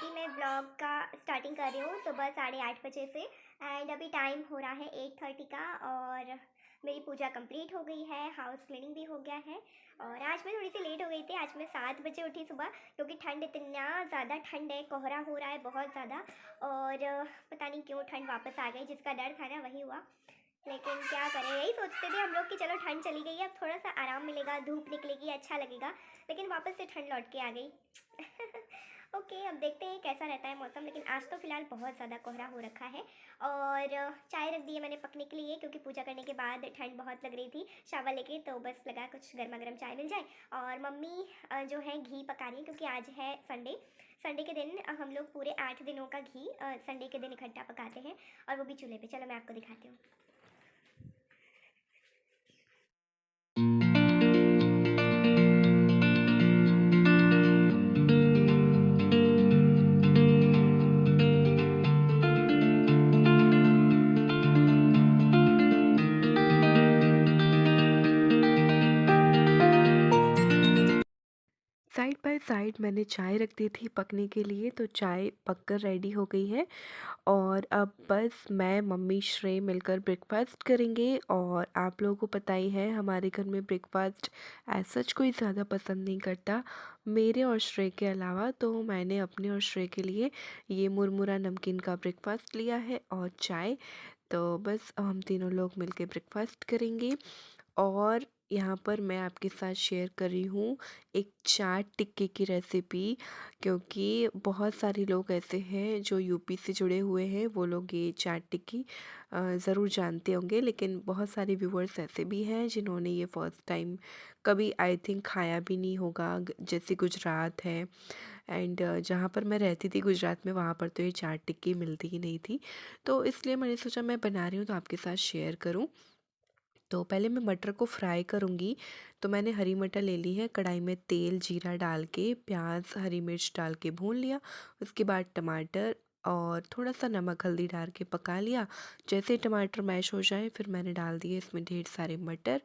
अभी मैं ब्लॉग का स्टार्टिंग कर रही हूँ सुबह 8:30 बजे से। एंड अभी टाइम हो रहा है 8:30 का। और मेरी पूजा कंप्लीट हो गई है, हाउस क्लीनिंग भी हो गया है। और आज मैं थोड़ी सी लेट हो गई थी। आज मैं 7 बजे उठी सुबह, क्योंकि ठंड, इतना ज़्यादा ठंड है, कोहरा हो रहा है बहुत ज़्यादा। और पता नहीं क्यों ठंड वापस आ गई, जिसका डर था ना वही हुआ। लेकिन क्या करें, यही सोचते थे हम लोग कि चलो ठंड चली गई है, अब थोड़ा सा आराम मिलेगा, धूप निकलेगी, अच्छा लगेगा। लेकिन वापस से ठंड लौट के आ गई। ओके, अब देखते हैं कैसा रहता है मौसम। लेकिन आज तो फिलहाल बहुत ज़्यादा कोहरा हो रखा है। और चाय रख दी है मैंने पकने के लिए, क्योंकि पूजा करने के बाद ठंड बहुत लग रही थी शावर लेके, तो बस लगा कुछ गर्मा गर्म चाय मिल जाए। और मम्मी जो है घी पका रही है, क्योंकि आज है संडे। संडे के दिन हम लोग पूरे 8 दिनों का घी संडे के दिन इकट्ठा पकाते हैं, और वो भी चूल्हे पे। चलो मैं आपको दिखाती हूँ। साइड बाय साइड मैंने चाय रख दी थी पकने के लिए, तो चाय पककर रेडी हो गई है। और अब बस मैं मम्मी श्रेय मिलकर ब्रेकफास्ट करेंगे। और आप लोगों को पता ही है हमारे घर में ब्रेकफास्ट एज सच कोई ज़्यादा पसंद नहीं करता मेरे और श्रेय के अलावा। तो मैंने अपने और श्रेय के लिए ये मुरमुरा नमकीन का ब्रेकफास्ट लिया है और चाय। तो बस हम तीनों लोग मिलके ब्रेकफास्ट करेंगे। और यहाँ पर मैं आपके साथ शेयर कर रही हूँ एक चाट टिक्के की रेसिपी, क्योंकि बहुत सारे लोग ऐसे हैं जो यूपी से जुड़े हुए हैं, वो लोग ये चाट टिक्की ज़रूर जानते होंगे। लेकिन बहुत सारे व्यूअर्स ऐसे भी हैं जिन्होंने ये फर्स्ट टाइम कभी आई थिंक खाया भी नहीं होगा। जैसे गुजरात है, एंड जहाँ पर मैं रहती थी गुजरात में, वहाँ पर तो ये चाट टिक्की मिलती ही नहीं थी। तो इसलिए मैंने सोचा मैं बना रही हूँ तो आपके साथ शेयर करूँ। तो पहले मैं मटर को फ्राई करूँगी। तो मैंने हरी मटर ले ली है, कढ़ाई में तेल जीरा डाल के प्याज हरी मिर्च डाल के भून लिया। उसके बाद टमाटर और थोड़ा सा नमक हल्दी डाल के पका लिया। जैसे टमाटर मैश हो जाए फिर मैंने डाल दिए इसमें ढेर सारे मटर।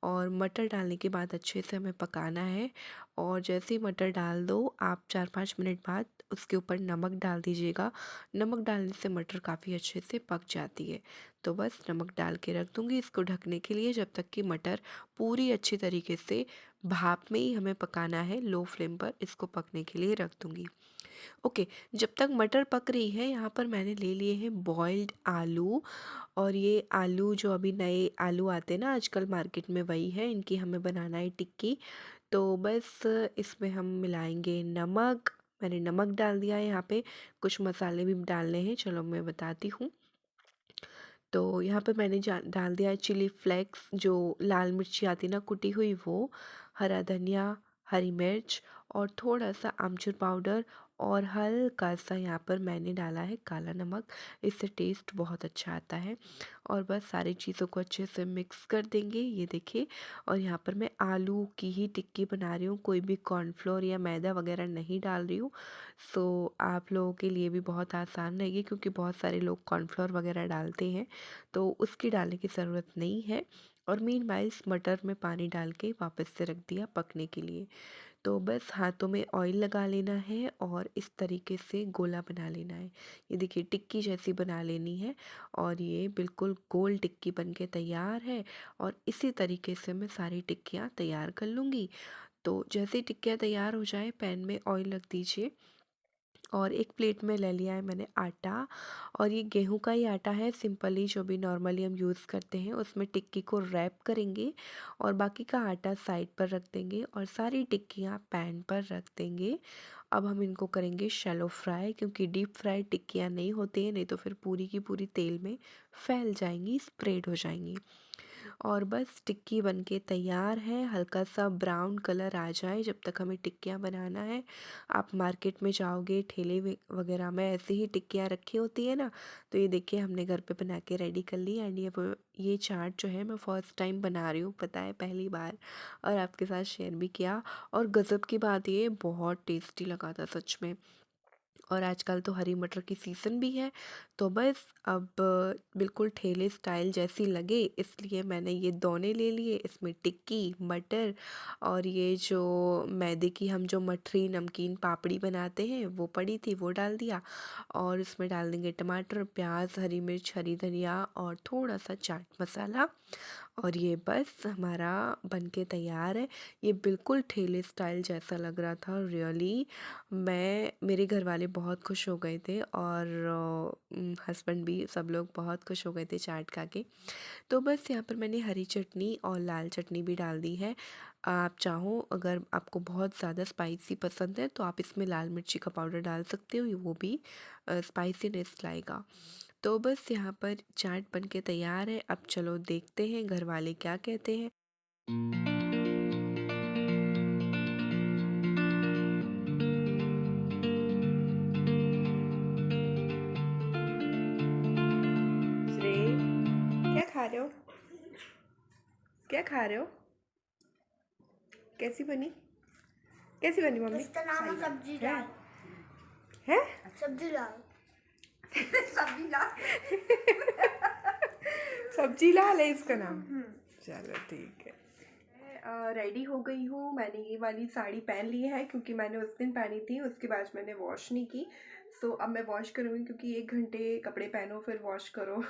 और मटर डालने के बाद अच्छे से हमें पकाना है। और जैसे ही मटर डाल दो आप 4-5 मिनट बाद उसके ऊपर नमक डाल दीजिएगा। नमक डालने से मटर काफ़ी अच्छे से पक जाती है। तो बस नमक डाल के रख दूँगी इसको ढकने के लिए, जब तक कि मटर पूरी अच्छी तरीके से भाप में ही हमें पकाना है। लो फ्लेम पर इसको पकने के लिए रख दूँगी। ओके, जब तक मटर पक रही है यहाँ पर मैंने ले लिए हैं बॉइल्ड आलू। और ये आलू जो अभी नए आलू आते हैं ना आजकल मार्केट में, वही है, इनकी हमें बनाना है टिक्की। तो बस इसमें हम मिलाएंगे नमक। मैंने नमक डाल दिया है यहाँ पे। कुछ मसाले भी डालने हैं, चलो मैं बताती हूँ। तो यहाँ पे मैंने डाल दिया है चिली फ्लेक्स, जो लाल मिर्ची आती ना कुटी हुई वो, हरा धनिया, हरी मिर्च और थोड़ा सा आमचूर पाउडर। और हल्का सा यहाँ पर मैंने डाला है काला नमक, इससे टेस्ट बहुत अच्छा आता है। और बस सारी चीज़ों को अच्छे से मिक्स कर देंगे, ये देखिए। और यहाँ पर मैं आलू की ही टिक्की बना रही हूँ, कोई भी कॉर्नफ्लोर या मैदा वगैरह नहीं डाल रही हूँ। सो आप लोगों के लिए भी बहुत आसान रहेगी, क्योंकि बहुत सारे लोग कॉर्नफ्लोर वगैरह डालते हैं, तो उसकी डालने की ज़रूरत नहीं है। और मीनवाइल मटर में पानी डाल के वापस से रख दिया पकने के लिए। तो बस हाथों में ऑयल लगा लेना है और इस तरीके से गोला बना लेना है। ये देखिए टिक्की जैसी बना लेनी है। और ये बिल्कुल गोल टिक्की बन के तैयार है। और इसी तरीके से मैं सारी टिक्कियाँ तैयार कर लूँगी। तो जैसे ही टिक्कियाँ तैयार हो जाए पैन में ऑयल रख दीजिए। और एक प्लेट में ले लिया है मैंने आटा। और ये गेहूं का ही आटा है, सिंपली जो भी नॉर्मली हम यूज़ करते हैं उसमें टिक्की को रैप करेंगे। और बाकी का आटा साइड पर रख देंगे और सारी टिक्कियाँ पैन पर रख देंगे। अब हम इनको करेंगे शैलो फ्राई, क्योंकि डीप फ्राई टिक्कियाँ नहीं होती हैं, नहीं तो फिर पूरी की पूरी तेल में फैल जाएंगी, स्प्रेड हो जाएंगी। और बस टिक्की बनके तैयार है। हल्का सा ब्राउन कलर आ जाए जब तक हमें टिक्कियाँ बनाना है। आप मार्केट में जाओगे ठेले वगैरह में ऐसे ही टिक्कियाँ रखी होती है ना। तो ये देखिए हमने घर पे बना के रेडी कर ली। एंड ये चाट जो है मैं फ़र्स्ट टाइम बना रही हूँ, पता है, पहली बार। और आपके साथ शेयर भी किया। और गज़ब की बात, ये बहुत टेस्टी लगा था सच में। और आजकल तो हरी मटर की सीज़न भी है, तो बस अब बिल्कुल ठेले स्टाइल जैसी लगे इसलिए मैंने ये दोने ले लिए। इसमें टिक्की, मटर और ये जो मैदे की हम जो मठरी नमकीन पापड़ी बनाते हैं वो पड़ी थी, वो डाल दिया। और इसमें डाल देंगे टमाटर, प्याज, हरी मिर्च, हरी धनिया और थोड़ा सा चाट मसाला। और ये बस हमारा बनके तैयार है। ये बिल्कुल ठेले स्टाइल जैसा लग रहा था रियली। मेरे घर वाले बहुत खुश हो गए थे और हस्बैंड भी, सब लोग बहुत खुश हो गए थे चाट खा के। तो बस यहाँ पर मैंने हरी चटनी और लाल चटनी भी डाल दी है। आप चाहो, अगर आपको बहुत ज़्यादा स्पाइसी पसंद है तो आप इसमें लाल मिर्ची का पाउडर डाल सकते हो, वो भी स्पाइसीनेस लाएगा। तो बस यहाँ पर चाट बन के तैयार है। अब चलो देखते हैं घर वाले क्या कहते हैं। श्रेय, क्या खा रहे हो? क्या खा रहे हो? कैसी बनी? कैसी बनी मम्मी? इसका नाम है सब्जी है? दाल। है? सब्जी दाल। सब्जी लाल। सब्जी लाल है इसका नाम। चलो ठीक है। रेडी हो गई हूँ। मैंने ये वाली साड़ी पहन ली है क्योंकि मैंने उस दिन पहनी थी, उसके बाद मैंने वॉश नहीं की। सो अब मैं वॉश करूँगी क्योंकि 1 घंटे कपड़े पहनो फिर वॉश करो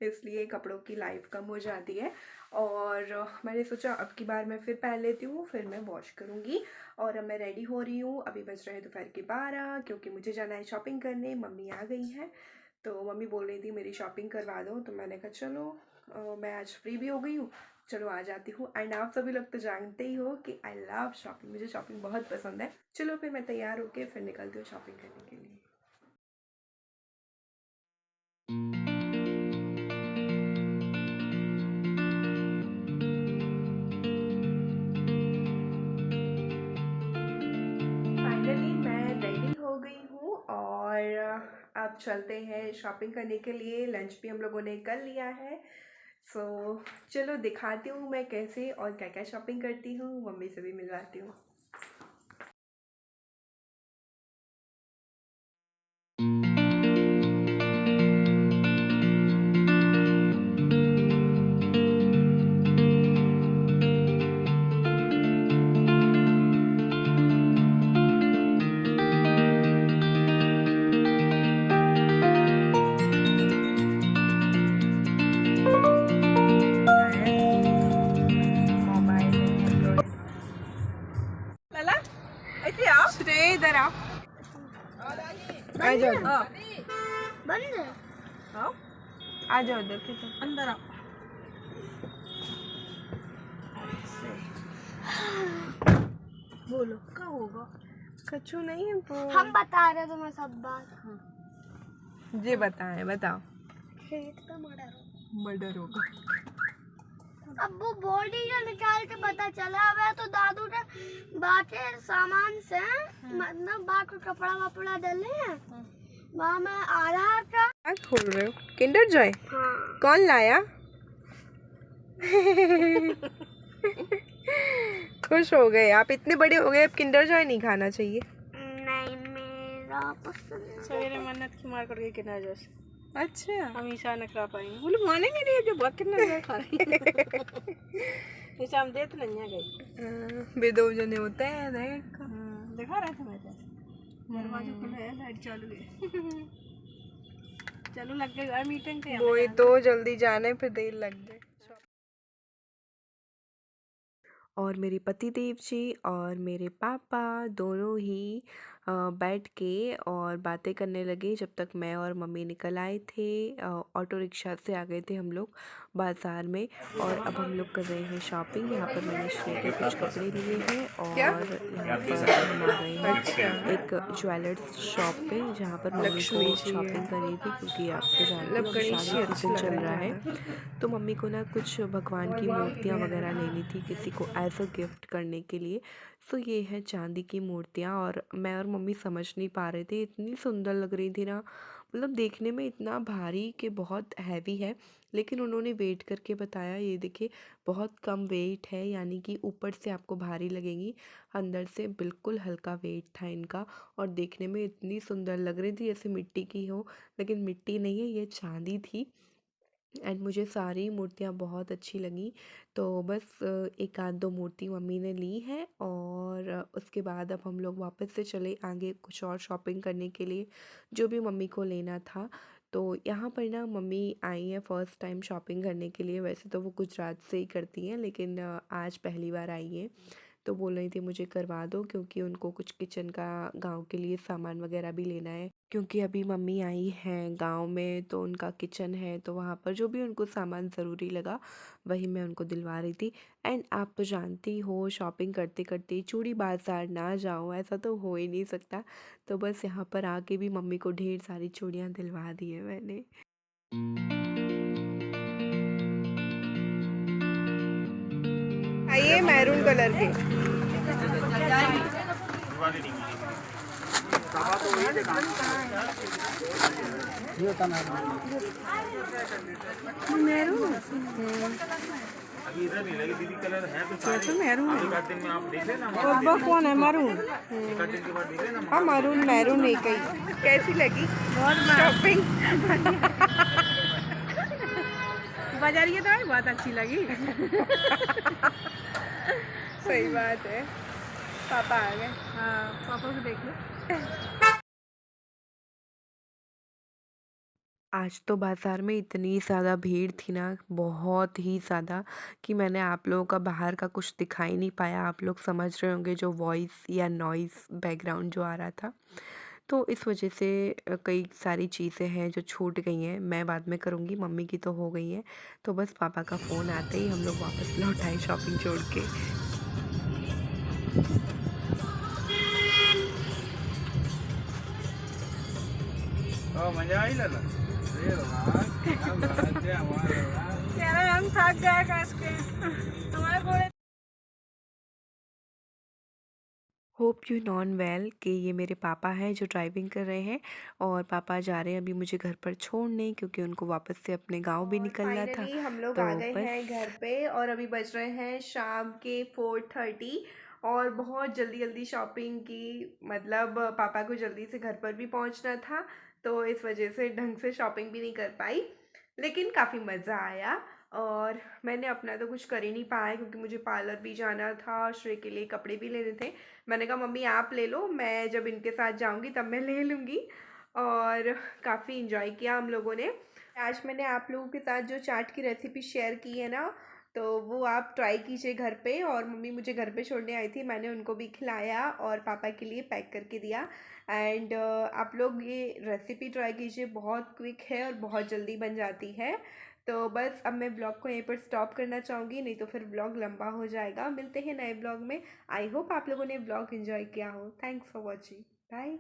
इसलिए कपड़ों की लाइफ कम हो जाती है। और मैंने सोचा अब की बार मैं फिर पहन लेती हूँ, फिर मैं वॉश करूँगी। और अब मैं रेडी हो रही हूँ। अभी बज रहे हैं दोपहर के 12 क्योंकि मुझे जाना है शॉपिंग करने। मम्मी आ गई हैं तो मम्मी बोल रही थी मेरी शॉपिंग करवा दो, तो मैंने कहा चलो मैं आज फ्री भी हो गई हूँ, चलो आ जाती हूँ। एंड आप सभी लोग तो जानते ही हो कि आई लव शॉपिंग, मुझे शॉपिंग बहुत पसंद है। चलो फिर मैं तैयार होके फिर निकलती हूँ शॉपिंग करने के लिए। फाइनली मैं रेडी हो गई हूँ और अब चलते हैं शॉपिंग करने के लिए। लंच भी हम लोगों ने कर लिया है। सो चलो दिखाती हूँ मैं कैसे और क्या क्या शॉपिंग करती हूँ, मम्मी से भी मिलवाती हूँ। लाला ऐसे आओ। श्रेय इधर आओ, आ जाओ हाँ बंद है। आओ आ जाओ इधर के अंदर आओ। बोलो क्या होगा? कछु नहीं है वो। हम बता रहे तुम्हें सब बात। ये बताएं, बताओ। खेत का मर्डर। मर्डर होगा। अब वो बॉडी जो निकाल के पता चला अब तो दादू ने बाटे सामान से मतलब बाकी कपड़ा वपड़ा डाले हैं। वहाँ मैं आ रहा था। क्या खोल रहे हो? Kinder Joy? हाँ। कौन लाया? खुश हो गए आप, इतने बड़े हो गए अब किंडर जॉय नहीं खाना चाहिए। नहीं मेरा पसंद। सवेरे मन्नत की मार करके कितना जोश अच्छा, हमेशा न खा पाएंगे। बोले मानेंगे नहीं जो बहुत कितना जोश खा रही है। ऐसे हम देते नहीं है गई। बेदो जने होते हैं देख। दिखा रहे थे मैं दरवाजा खुला है, लाइट चालू है। चलो लग गई मीटिंग पे। वही तो, जल्दी जाने फिर देर लग जाए। और मेरे पति देव जी और मेरे पापा दोनों ही बैठ के और बातें करने लगे जब तक मैं और मम्मी निकल आए थे। ऑटो रिक्शा से आ गए थे हम लोग बाज़ार में। और अब हम लोग कर रहे हैं शॉपिंग। यहाँ पर मैंने श्री के कुछ कपड़े लिए हैं और यहाँ पर हम आ गए हैं एक ज्वेलर्स शॉप पे जहाँ पर मम्मी को शॉपिंग कर रही थी क्योंकि आपको जानते हो शादी सीजन चल रहा है। तो मम्मी को ना कुछ भगवान की मूर्तियाँ वगैरह लेनी थी किसी को एज अ गिफ्ट करने के लिए। सो ये है चांदी की मूर्तियाँ और मैं और मम्मी समझ नहीं पा रहे थे, इतनी सुंदर लग रही थी ना। मतलब देखने में इतना भारी कि बहुत हैवी है, लेकिन उन्होंने वेट करके बताया ये देखिए बहुत कम वेट है, यानी कि ऊपर से आपको भारी लगेंगी, अंदर से बिल्कुल हल्का वेट था इनका। और देखने में इतनी सुंदर लग रही थी जैसे मिट्टी की हो, लेकिन मिट्टी नहीं है, ये चांदी थी। एंड मुझे सारी मूर्तियाँ बहुत अच्छी लगी। तो बस एक आध दो मूर्ति मम्मी ने ली है, और उसके बाद अब हम लोग वापस से चले आगे कुछ और शॉपिंग करने के लिए, जो भी मम्मी को लेना था। तो यहाँ पर ना मम्मी आई हैं फ़र्स्ट टाइम शॉपिंग करने के लिए। वैसे तो वो गुजरात से ही करती हैं, लेकिन आज पहली बार आई हैं। तो बोल रही थी मुझे करवा दो, क्योंकि उनको कुछ किचन का गांव के लिए सामान वगैरह भी लेना है, क्योंकि अभी मम्मी आई हैं गांव में तो उनका किचन है, तो वहाँ पर जो भी उनको सामान ज़रूरी लगा वही मैं उनको दिलवा रही थी। एंड आप तो जानती हो शॉपिंग करते करते चूड़ी बाज़ार ना जाऊँ ऐसा तो हो ही नहीं सकता। तो बस यहाँ पर आके भी मम्मी को ढेर सारी चूड़ियाँ दिलवा दी है मैंने। ये मैरून कलर के मैरून अभी इधर नहीं लगी दीदी, कलर है तो सारे। तो मैरून एक आध दिन में आप देख लेना, वो कौन है मैरून? एक आध दिन के बाद देख लेना। हाँ मैरून मैरून एक ही। कैसी लगी शॉपिंग? बाजारिया तो बहुत अच्छी लगी। सही बात है। पापा आ गए। हाँ पापा को देख लो। आज तो बाज़ार में इतनी ज़्यादा भीड़ थी ना, बहुत ही ज़्यादा, कि मैंने आप लोगों का बाहर का कुछ दिखाई नहीं पाया। आप लोग समझ रहे होंगे जो वॉइस या नॉइज़ बैकग्राउंड जो आ रहा था। तो इस वजह से कई सारी चीज़ें हैं जो छूट गई हैं, मैं बाद में करूँगी, मम्मी की तो हो गई हैं। तो बस पापा का फ़ोन आते ही हम लोग वापस लौट आए शॉपिंग छोड़ के। मजा आई लाला। कह रहे हम थक गए कस के हमारे घोड़े। होप यू नॉन वेल कि ये मेरे पापा हैं जो ड्राइविंग कर रहे हैं, और पापा जा रहे हैं अभी मुझे घर पर छोड़ने, क्योंकि उनको वापस से अपने गांव भी निकलना था। फाइनली हम लोग तो आ गए हैं बस घर पे और अभी बज रहे हैं शाम के 4:30 और बहुत जल्दी जल्दी शॉपिंग की। मतलब पापा को जल्दी से घर पर भी पहुंचना था, तो इस वजह से ढंग से शॉपिंग भी नहीं कर पाई, लेकिन काफ़ी मज़ा आया। और मैंने अपना तो कुछ कर ही नहीं पाया, क्योंकि मुझे पार्लर भी जाना था, श्रेय के लिए कपड़े भी लेने थे। मैंने कहा मम्मी आप ले लो, मैं जब इनके साथ जाऊंगी तब मैं ले लूँगी। और काफ़ी इंजॉय किया हम लोगों ने। आज मैंने आप लोगों के साथ जो चाट की रेसिपी शेयर की है ना, तो वो आप ट्राई कीजिए घर पे। और मम्मी मुझे घर पे छोड़ने आई थी, मैंने उनको भी खिलाया और पापा के लिए पैक करके दिया। एंड आप लोग ये रेसिपी ट्राई कीजिए, बहुत क्विक है और बहुत जल्दी बन जाती है। तो बस अब मैं ब्लॉग को यहीं पर स्टॉप करना चाहूँगी, नहीं तो फिर ब्लॉग लंबा हो जाएगा। मिलते हैं नए ब्लॉग में। आई होप आप लोगों ने ब्लॉग एंजॉय किया हो। Thanks for watching. बाय।